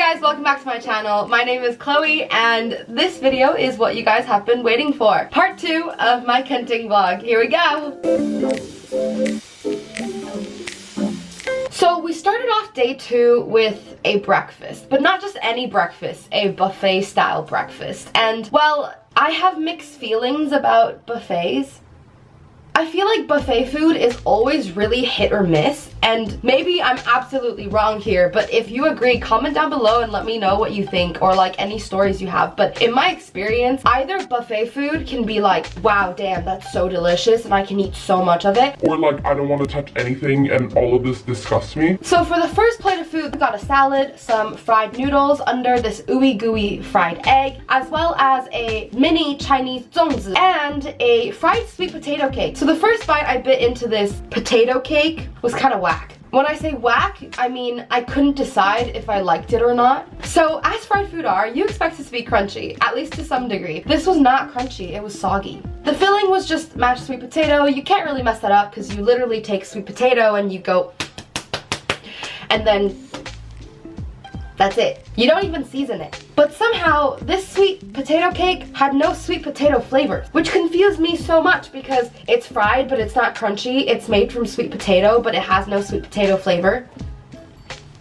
guys, welcome back to my channel. My name is Chloe and this video is what you guys have been waiting for. Part 2 of my Kenting vlog. Here we go. So we started off day 2 with a breakfast, but not just any breakfast, a buffet style breakfast. And well, I have mixed feelings about buffets. I feel like buffet food is always really hit or miss, and maybe I'm absolutely wrong here, but if you agree, comment down below and let me know what you think, or like any stories you have. But in my experience, either buffet food can be like, wow, damn, that's so delicious and I can eat so much of it, or like, I don't want to touch anything and all of this disgusts me. So for the first plate of food, we got a salad, some fried noodles under this ooey gooey fried egg, as well as a mini Chinese zongzi and a fried sweet potato cake. So the first bite I bit into this potato cake was kind of whack. When I say whack, I mean I couldn't decide if I liked it or not. So as fried food are, you expect it to be crunchy, at least to some degree. This was not crunchy, it was soggy. The filling was just mashed sweet potato. You can't really mess that up because you literally take sweet potato and you go, and then that's it. You don't even season it. But somehow, this sweet potato cake had no sweet potato flavor, which confused me so much because it's fried, but it's not crunchy. It's made from sweet potato, but it has no sweet potato flavor.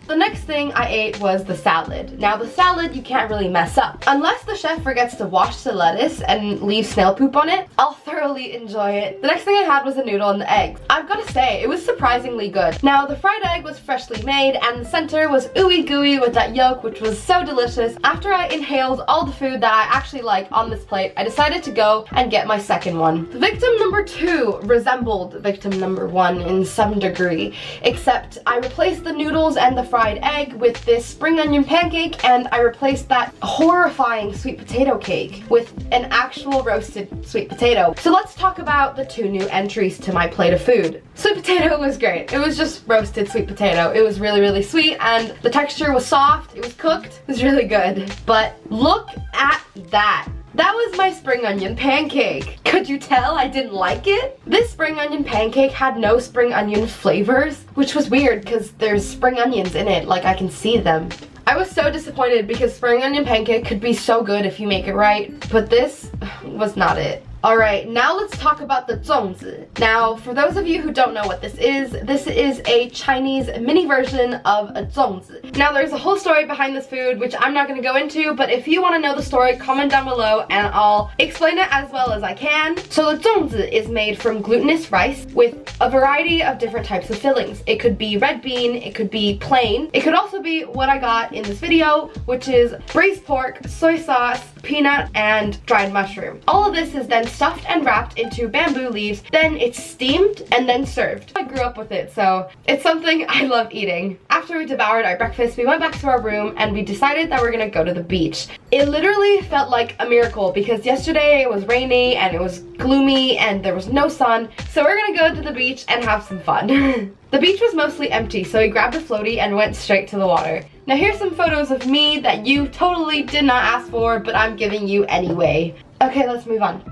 The next thing I ate was the salad. Now the salad you can't really mess up. Unless the chef forgets to wash the lettuce and leave snail poop on it, I'll thoroughly enjoy it. The next thing I had was a noodle and the eggs. I've got to say, it was surprisingly good. Now the fried egg was freshly made and the center was ooey gooey with that yolk, which was so delicious. After I inhaled all the food that I actually like on this plate, I decided to go and get my second one. Victim number 2 resembled victim number 1 in some degree, except I replaced the noodles and the fried egg with this spring onion pancake, and I replaced that horrifying sweet potato cake with an actual roasted sweet potato. So let's talk about the 2 new entries to my plate of food. Sweet potato was great. It was just roasted sweet potato. It was really, really sweet and the texture was soft. It was cooked. It was really good. But look at that. That was my spring onion pancake. Could you tell I didn't like it? This spring onion pancake had no spring onion flavors, which was weird because there's spring onions in it, like I can see them. I was so disappointed because spring onion pancake could be so good if you make it right, but this was not it. Alright, now let's talk about the zongzi. Now, for those of you who don't know what this is a Chinese mini version of a zongzi. Now, there's a whole story behind this food, which I'm not going to go into, but if you want to know the story, comment down below and I'll explain it as well as I can. So the zongzi is made from glutinous rice with a variety of different types of fillings. It could be red bean, it could be plain, it could also be what I got in this video, which is braised pork, soy sauce, peanut, and dried mushroom. All of this is then stuffed and wrapped into bamboo leaves, then it's steamed and then served. I grew up with it, so it's something I love eating. After we devoured our breakfast, we went back to our room and we decided that we're gonna go to the beach. It literally felt like a miracle because yesterday it was rainy and it was gloomy and there was no sun, so we're gonna go to the beach and have some fun. The beach was mostly empty, so we grabbed a floaty and went straight to the water. Now here's some photos of me that you totally did not ask for, but I'm giving you anyway. Okay, let's move on.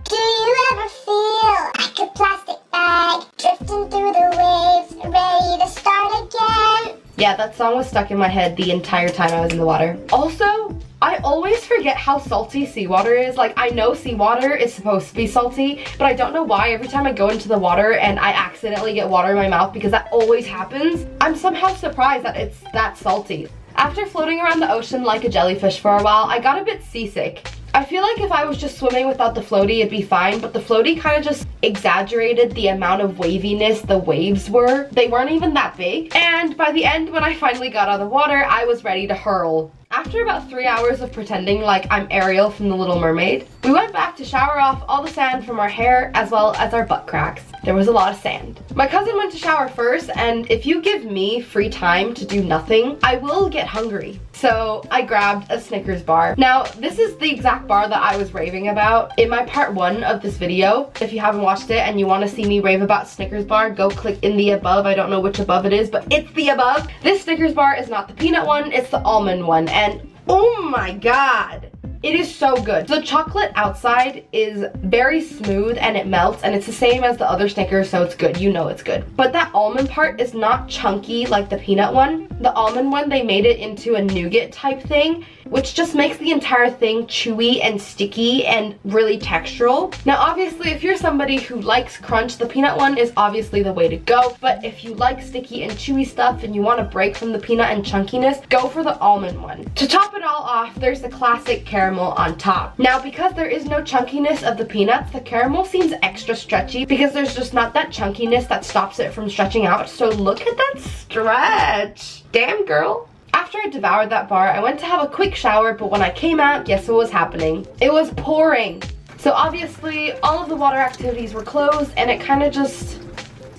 Do you ever feel like a plastic bag drifting through the waves, ready to start again? Yeah, that song was stuck in my head the entire time I was in the water. Also, I always forget how salty seawater is. Like, I know seawater is supposed to be salty, but I don't know why every time I go into the water and I accidentally get water in my mouth, because that always happens, I'm somehow surprised that it's that salty. After floating around the ocean like a jellyfish for a while, I got a bit seasick. I feel like if I was just swimming without the floaty, it'd be fine, but the floaty kind of just exaggerated the amount of waviness the waves were. They weren't even that big, and by the end, when I finally got out of the water, I was ready to hurl. After about 3 hours of pretending like I'm Ariel from The Little Mermaid, we went back to shower off all the sand from our hair as well as our butt cracks. There was a lot of sand. My cousin went to shower first, and if you give me free time to do nothing, I will get hungry. So I grabbed a Snickers bar. Now, this is the exact bar that I was raving about in my part 1 of this video. If you haven't watched it and you want to see me rave about Snickers bar, go click in the above. I don't know which above it is, but it's the above. This Snickers bar is not the peanut one, it's the almond one. And oh my god, It is so good. The chocolate outside is very smooth and it melts, and it's the same as the other Snickers, so it's good. You know it's good. But that almond part is not chunky like the peanut one. The almond one, they made it into a nougat type thing, which just makes the entire thing chewy and sticky and really textural. Now obviously if you're somebody who likes crunch, the peanut one is obviously the way to go, but if you like sticky and chewy stuff and you want to break from the peanut and chunkiness, go for the almond one. To top it all off, there's the classic caramel on top. Now because there is no chunkiness of the peanuts, the caramel seems extra stretchy because there's just not that chunkiness that stops it from stretching out. So look at that stretch. Damn girl. After I devoured that bar, I went to have a quick shower, but when I came out, guess what was happening? It was pouring. So obviously, all of the water activities were closed, and it kind of just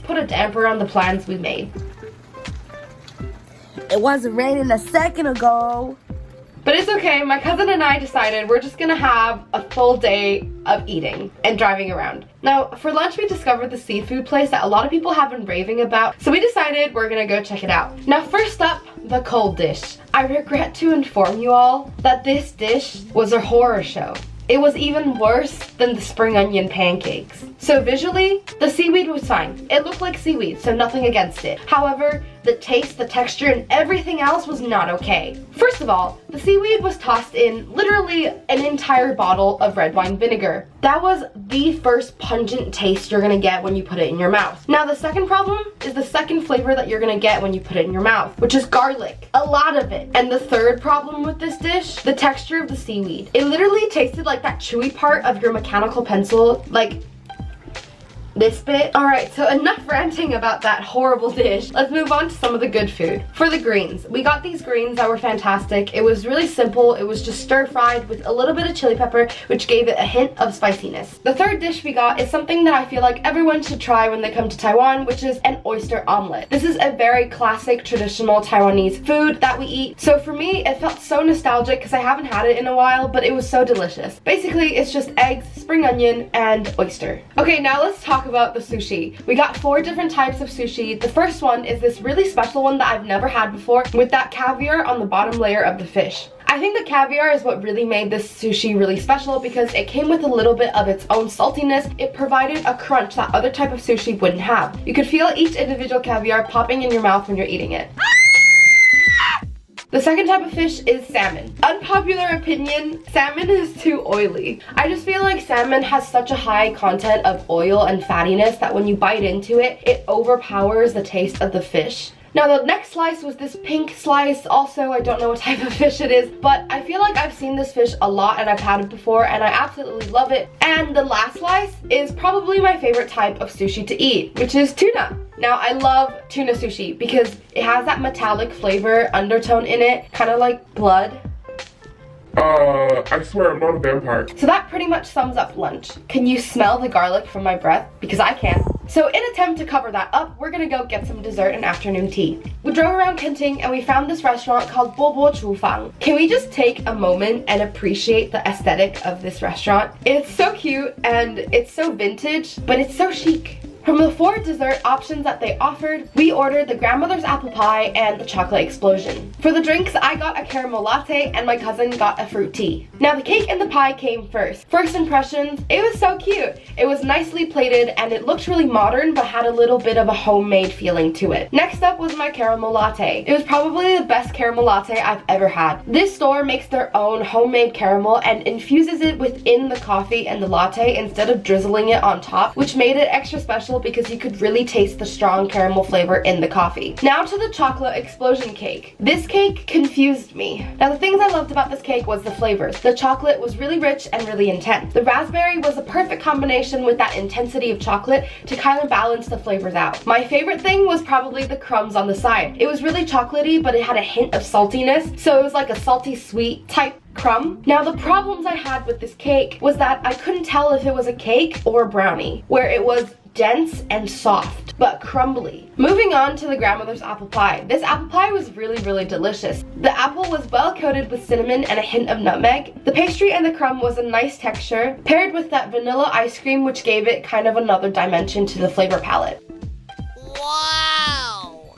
put a damper on the plans we made. It wasn't raining a second ago. But it's okay, my cousin and I decided we're just gonna have a full day of eating and driving around. Now, for lunch we discovered the seafood place that a lot of people have been raving about, so we decided we're gonna go check it out. Now first up, the cold dish. I regret to inform you all that this dish was a horror show. It was even worse than the spring onion pancakes. So visually, the seaweed was fine. It looked like seaweed, so nothing against it. However, the taste, the texture, and everything else was not okay. First of all, the seaweed was tossed in literally an entire bottle of red wine vinegar. That was the first pungent taste you're gonna get when you put it in your mouth. Now the second problem is the second flavor that you're gonna get when you put it in your mouth, which is garlic. A lot of it. And the third problem with this dish, the texture of the seaweed. It literally tasted like that chewy part of your mechanical pencil, like this bit. Alright, so enough ranting about that horrible dish. Let's move on to some of the good food. For the greens, we got these greens that were fantastic. It was really simple. It was just stir-fried with a little bit of chili pepper, which gave it a hint of spiciness. The third dish we got is something that I feel like everyone should try when they come to Taiwan, which is an oyster omelet. This is a very classic, traditional Taiwanese food that we eat. So for me, it felt so nostalgic because I haven't had it in a while, but it was so delicious. Basically, it's just eggs, spring onion, and oyster. Okay, now let's talk about the sushi. We got 4 different types of sushi. The first one is this really special one that I've never had before with that caviar on the bottom layer of the fish. I think the caviar is what really made this sushi really special because it came with a little bit of its own saltiness. It provided a crunch that other type of sushi wouldn't have. You could feel each individual caviar popping in your mouth when you're eating it. The second type of fish is salmon. Unpopular opinion, salmon is too oily. I just feel like salmon has such a high content of oil and fattiness that when you bite into it, it overpowers the taste of the fish. Now the next slice was this pink slice. Also, I don't know what type of fish it is, but I feel like I've seen this fish a lot and I've had it before and I absolutely love it. And the last slice is probably my favorite type of sushi to eat, which is tuna. Now I love tuna sushi because it has that metallic flavor undertone in it, kind of like blood. I swear I'm not a vampire. So that pretty much sums up lunch. Can you smell the garlic from my breath? Because I can. So in attempt to cover that up, we're gonna go get some dessert and afternoon tea. We drove around Kenting and we found this restaurant called Bobo Chufang. Can we just take a moment and appreciate the aesthetic of this restaurant? It's so cute and it's so vintage, but it's so chic. From the 4 dessert options that they offered, we ordered the grandmother's apple pie and the chocolate explosion. For the drinks, I got a caramel latte and my cousin got a fruit tea. Now the cake and the pie came first. First impressions, it was so cute. It was nicely plated and it looked really modern but had a little bit of a homemade feeling to it. Next up was my caramel latte. It was probably the best caramel latte I've ever had. This store makes their own homemade caramel and infuses it within the coffee and the latte instead of drizzling it on top, which made it extra special because you could really taste the strong caramel flavor in the coffee. Now to the chocolate explosion cake. This cake confused me. Now the things I loved about this cake was the flavors. The chocolate was really rich and really intense. The raspberry was a perfect combination with that intensity of chocolate to kind of balance the flavors out. My favorite thing was probably the crumbs on the side. It was really chocolatey, but it had a hint of saltiness, so it was like a salty sweet type crumb. Now the problems I had with this cake was that I couldn't tell if it was a cake or a brownie, where it was dense and soft, but crumbly. Moving on to the grandmother's apple pie. This apple pie was really delicious. The apple was well coated with cinnamon and a hint of nutmeg. The pastry and the crumb was a nice texture, paired with that vanilla ice cream, which gave it kind of another dimension to the flavor palette. Wow!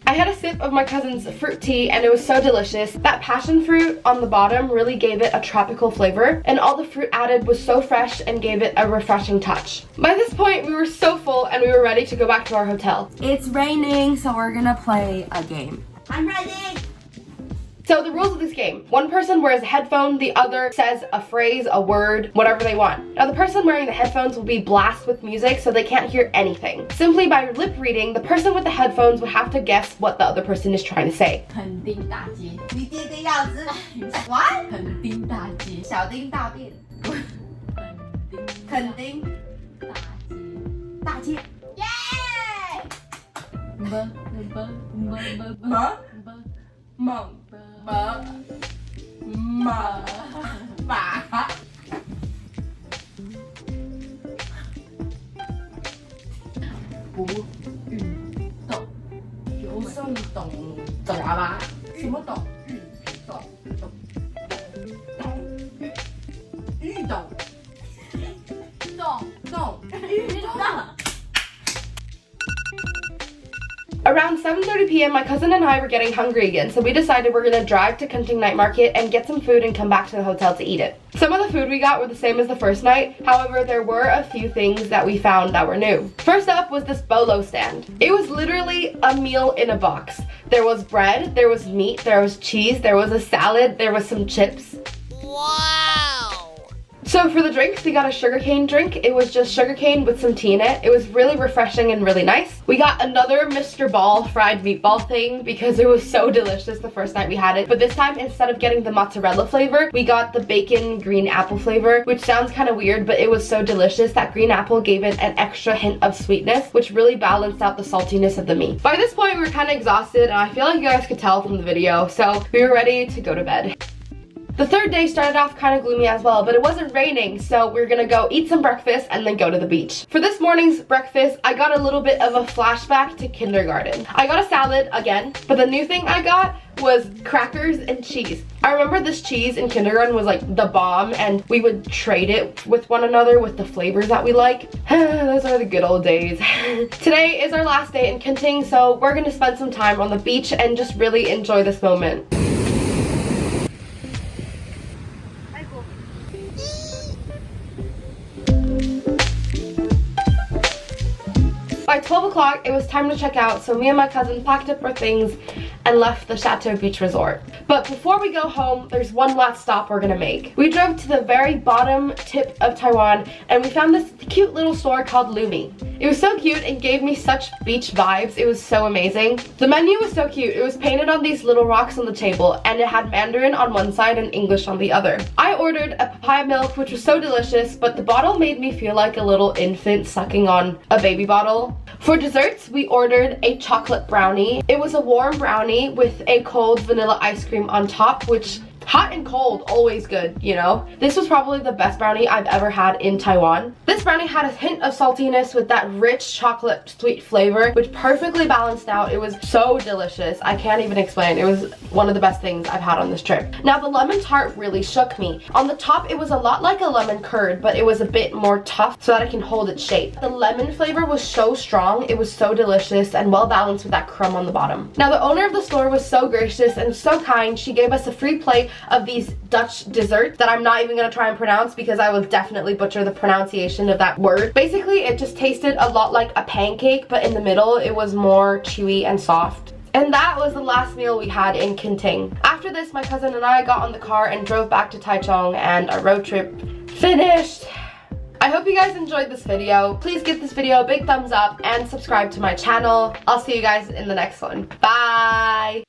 I had a sip of my cousin's fruit tea and it was so delicious. That passion fruit on the bottom really gave it a tropical flavor, and all the fruit added was so fresh and gave it a refreshing touch. By this point, we were so full and we were ready to go back to our hotel. It's raining, so we're gonna play a game. I'm ready! So the rules of this game: one person wears a headphone, the other says a phrase, a word, whatever they want. Now the person wearing the headphones will be blasted with music so they can't hear anything. Simply by lip reading, the person with the headphones would have to guess what the other person is trying to say. 垦丁大街，你爹爹要知 what？ 垦丁大街，小丁大便。垦丁大街，耶！不运动，有什么懂？懂啊吧？什么懂？运动，运动，运动。Around 7:30 p.m. my cousin and I were getting hungry again, so we decided we're gonna drive to Kunting Night Market and get some food and come back to the hotel to eat it. Some of the food we got were the same as the first night, however there were a few things that we found that were new. First up was this bolo stand. It was literally a meal in a box. There was bread, there was meat, there was cheese, there was a salad, there was some chips. Wow! So for the drinks, we got a sugarcane drink. It was just sugarcane with some tea in it. It was really refreshing and really nice. We got another Mr. Ball fried meatball thing because it was so delicious the first night we had it. But this time, instead of getting the mozzarella flavor, we got the bacon green apple flavor, which sounds kind of weird, but it was so delicious. That green apple gave it an extra hint of sweetness, which really balanced out the saltiness of the meat. By this point, we were kind of exhausted, and I feel like you guys could tell from the video, so we were ready to go to bed. The third day started off kind of gloomy as well, but it wasn't raining, so we're gonna go eat some breakfast and then go to the beach. For this morning's breakfast, I got a little bit of a flashback to kindergarten. I got a salad again, but the new thing I got was crackers and cheese. I remember this cheese in kindergarten was like the bomb, and we would trade it with one another with the flavors that we like. Those are the good old days. Today is our last day in Kunting, so we're gonna spend some time on the beach and just really enjoy this moment. By 12 o'clock, it was time to check out, so me and my cousin packed up our things and left the Chateau Beach Resort. But before we go home, there's one last stop we're gonna make. We drove to the very bottom tip of Taiwan and we found this cute little store called Lumi. It was so cute and gave me such beach vibes. It was so amazing. The menu was so cute. It was painted on these little rocks on the table and it had Mandarin on one side and English on the other. I ordered a papaya milk, which was so delicious, but the bottle made me feel like a little infant sucking on a baby bottle. For desserts, we ordered a chocolate brownie. It was a warm brownie with a cold vanilla ice cream on top, which hot and cold, always good, you know? This was probably the best brownie I've ever had in Taiwan. This brownie had a hint of saltiness with that rich chocolate sweet flavor, which perfectly balanced out. It was so delicious. I can't even explain. It was one of the best things I've had on this trip. Now, the lemon tart really shook me. On the top, it was a lot like a lemon curd, but it was a bit more tough so that it can hold its shape. The lemon flavor was so strong. It was so delicious and well balanced with that crumb on the bottom. Now, the owner of the store was so gracious and so kind. She gave us a free plate of these Dutch desserts that I'm not even gonna try and pronounce because I will definitely butcher the pronunciation of that word. Basically, it just tasted a lot like a pancake, but in the middle, it was more chewy and soft. And that was the last meal we had in Kunting. After this, my cousin and I got on the car and drove back to Taichung, and our road trip finished. I hope you guys enjoyed this video. Please give this video a big thumbs up and subscribe to my channel. I'll see you guys in the next one. Bye!